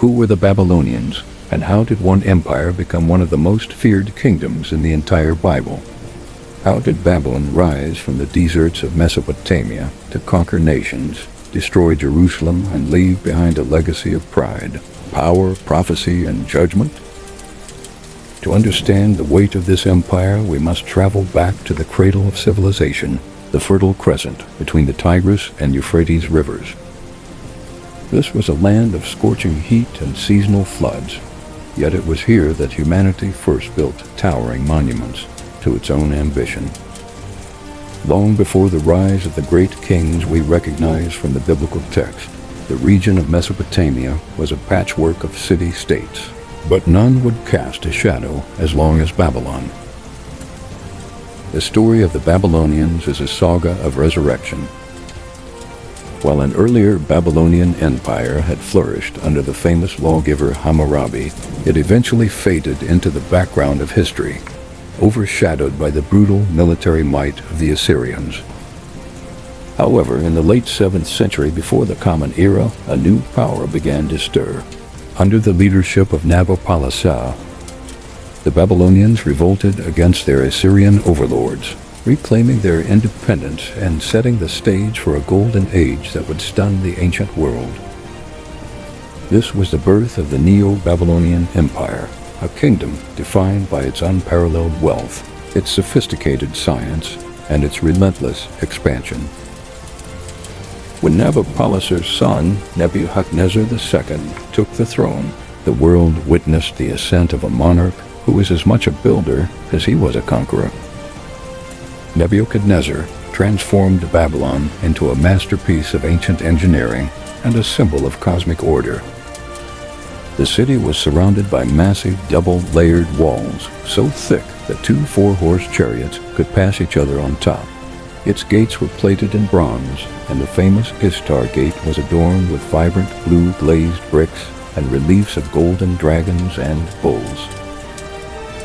Who were the Babylonians, and how did one empire become one of the most feared kingdoms in the entire Bible? How did Babylon rise from the deserts of Mesopotamia to conquer nations, destroy Jerusalem, and leave behind a legacy of pride, power, prophecy, and judgment? To understand the weight of this empire, we must travel back to the cradle of civilization, the Fertile Crescent between the Tigris and Euphrates rivers. This was a land of scorching heat and seasonal floods, yet it was here that humanity first built towering monuments to its own ambition. Long before the rise of the great kings we recognize from the biblical text, the region of Mesopotamia was a patchwork of city-states, but none would cast a shadow as long as Babylon. The story of the Babylonians is a saga of resurrection. While an earlier Babylonian empire had flourished under the famous lawgiver Hammurabi, it eventually faded into the background of history, overshadowed by the brutal military might of the Assyrians. However, in the late 7th century before the Common Era, a new power began to stir. Under the leadership of Nabopolassar, the Babylonians revolted against their Assyrian overlords, reclaiming their independence and setting the stage for a golden age that would stun the ancient world. This was the birth of the Neo-Babylonian Empire, a kingdom defined by its unparalleled wealth, its sophisticated science, and its relentless expansion. When Nabopolassar's son, Nebuchadnezzar II, took the throne, the world witnessed the ascent of a monarch who was as much a builder as he was a conqueror. Nebuchadnezzar transformed Babylon into a masterpiece of ancient engineering and a symbol of cosmic order. The city was surrounded by massive double-layered walls, so thick that 2 4-horse chariots could pass each other on top. Its gates were plated in bronze, and the famous Ishtar Gate was adorned with vibrant blue glazed bricks and reliefs of golden dragons and bulls.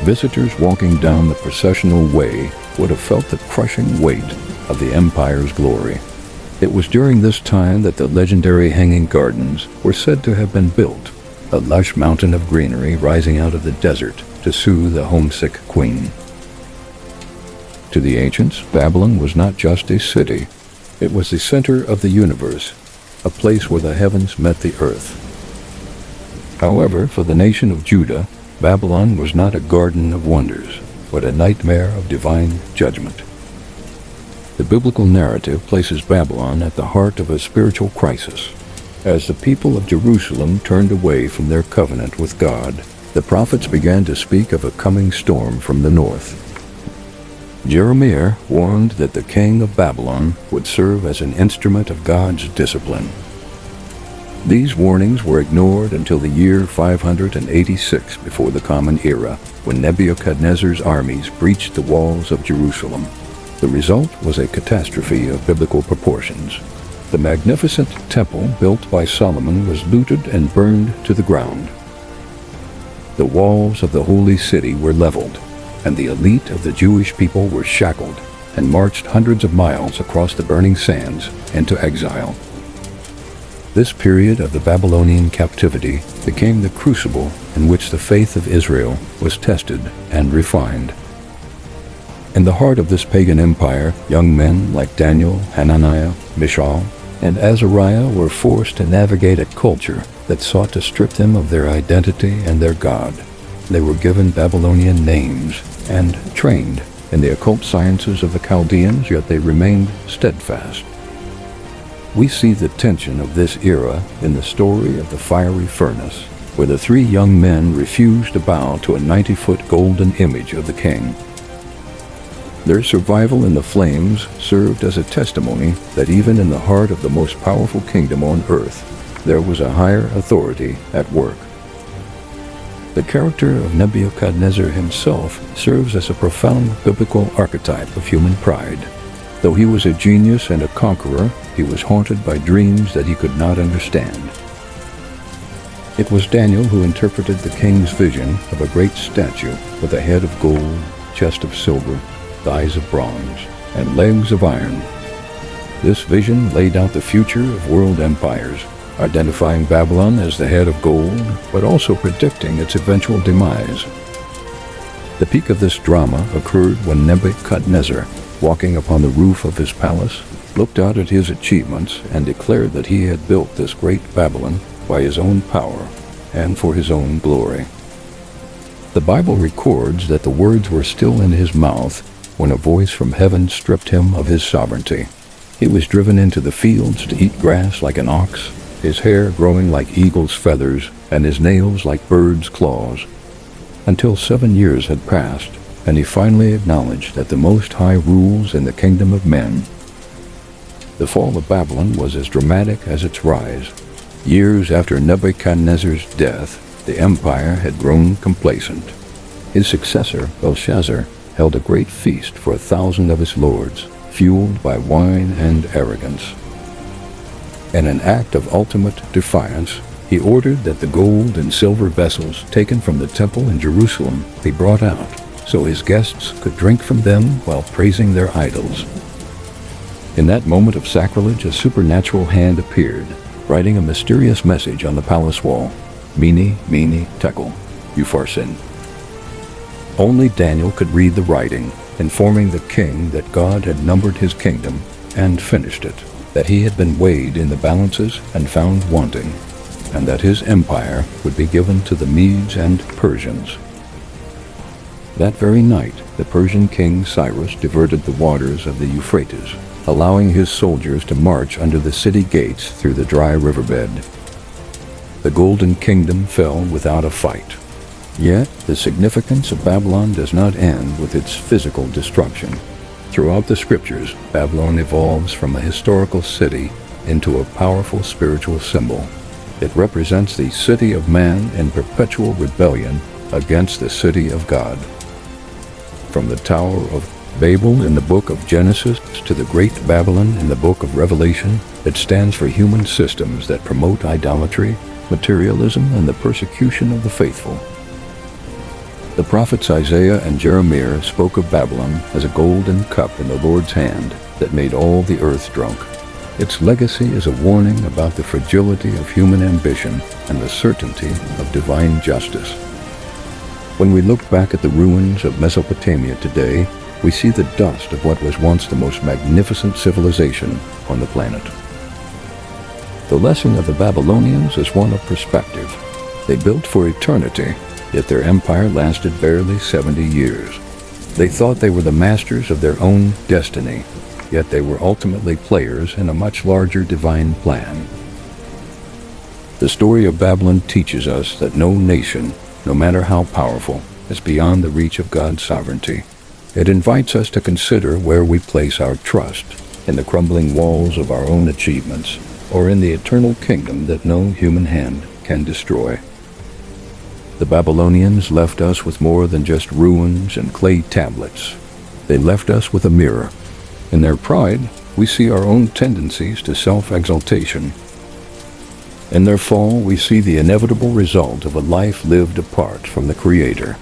Visitors walking down the processional way would have felt the crushing weight of the empire's glory. It was during this time that the legendary Hanging Gardens were said to have been built, a lush mountain of greenery rising out of the desert to soothe a homesick queen. To the ancients, Babylon was not just a city. It was the center of the universe, a place where the heavens met the earth. However, for the nation of Judah, Babylon was not a garden of wonders, but a nightmare of divine judgment. The biblical narrative places Babylon at the heart of a spiritual crisis. As the people of Jerusalem turned away from their covenant with God, the prophets began to speak of a coming storm from the north. Jeremiah warned that the king of Babylon would serve as an instrument of God's discipline. These warnings were ignored until the year 586 before the Common Era, when Nebuchadnezzar's armies breached the walls of Jerusalem. The result was a catastrophe of biblical proportions. The magnificent temple built by Solomon was looted and burned to the ground. The walls of the holy city were leveled, and the elite of the Jewish people were shackled and marched hundreds of miles across the burning sands into exile. This period of the Babylonian captivity became the crucible in which the faith of Israel was tested and refined. In the heart of this pagan empire, young men like Daniel, Hananiah, Mishael, and Azariah were forced to navigate a culture that sought to strip them of their identity and their God. They were given Babylonian names and trained in the occult sciences of the Chaldeans, yet they remained steadfast. We see the tension of this era in the story of the fiery furnace, where the 3 young men refused to bow to a 90-foot golden image of the king. Their survival in the flames served as a testimony that even in the heart of the most powerful kingdom on earth, there was a higher authority at work. The character of Nebuchadnezzar himself serves as a profound biblical archetype of human pride. Though he was a genius and a conqueror, he was haunted by dreams that he could not understand. It was Daniel who interpreted the king's vision of a great statue with a head of gold, chest of silver, thighs of bronze, and legs of iron. This vision laid out the future of world empires, identifying Babylon as the head of gold, but also predicting its eventual demise. The peak of this drama occurred when Nebuchadnezzar, walking upon the roof of his palace, looked out at his achievements and declared that he had built this great Babylon by his own power and for his own glory. The Bible records that the words were still in his mouth when a voice from heaven stripped him of his sovereignty. He was driven into the fields to eat grass like an ox, his hair growing like eagle's feathers and his nails like birds' claws, until 7 years had passed, and he finally acknowledged that the Most High rules in the kingdom of men. The fall of Babylon was as dramatic as its rise. Years after Nebuchadnezzar's death, the empire had grown complacent. His successor, Belshazzar, held a great feast for 1,000 of his lords, fueled by wine and arrogance. In an act of ultimate defiance, he ordered that the gold and silver vessels taken from the temple in Jerusalem be brought out, so his guests could drink from them while praising their idols. In that moment of sacrilege, a supernatural hand appeared, writing a mysterious message on the palace wall: Mene, Mene, Tekel, Upharsin. Only Daniel could read the writing, informing the king that God had numbered his kingdom and finished it, that he had been weighed in the balances and found wanting, and that his empire would be given to the Medes and Persians. That very night, the Persian king Cyrus diverted the waters of the Euphrates, allowing his soldiers to march under the city gates through the dry riverbed. The Golden Kingdom fell without a fight. Yet, the significance of Babylon does not end with its physical destruction. Throughout the scriptures, Babylon evolves from a historical city into a powerful spiritual symbol. It represents the city of man in perpetual rebellion against the city of God. From the Tower of Babel in the book of Genesis to the Great Babylon in the book of Revelation, it stands for human systems that promote idolatry, materialism, and the persecution of the faithful. The prophets Isaiah and Jeremiah spoke of Babylon as a golden cup in the Lord's hand that made all the earth drunk. Its legacy is a warning about the fragility of human ambition and the certainty of divine justice. When we look back at the ruins of Mesopotamia today, we see the dust of what was once the most magnificent civilization on the planet. The lesson of the Babylonians is one of perspective. They built for eternity, yet their empire lasted barely 70 years. They thought they were the masters of their own destiny, yet they were ultimately players in a much larger divine plan. The story of Babylon teaches us that no nation, no matter how powerful, is beyond the reach of God's sovereignty. It invites us to consider where we place our trust, in the crumbling walls of our own achievements, or in the eternal kingdom that no human hand can destroy. The Babylonians left us with more than just ruins and clay tablets. They left us with a mirror. In their pride, we see our own tendencies to self-exaltation. In their fall, we see the inevitable result of a life lived apart from the Creator.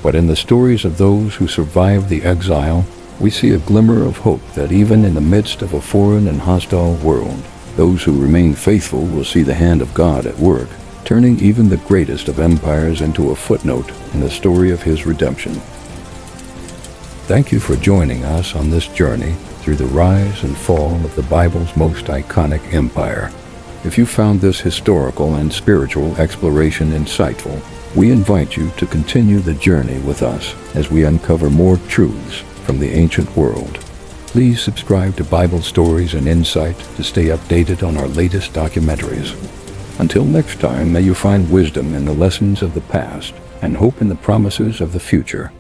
But in the stories of those who survived the exile, we see a glimmer of hope that even in the midst of a foreign and hostile world, those who remain faithful will see the hand of God at work, turning even the greatest of empires into a footnote in the story of His redemption. Thank you for joining us on this journey through the rise and fall of the Bible's most iconic empire. If you found this historical and spiritual exploration insightful, we invite you to continue the journey with us as we uncover more truths from the ancient world. Please subscribe to Bible Stories and Insight to stay updated on our latest documentaries. Until next time, may you find wisdom in the lessons of the past and hope in the promises of the future.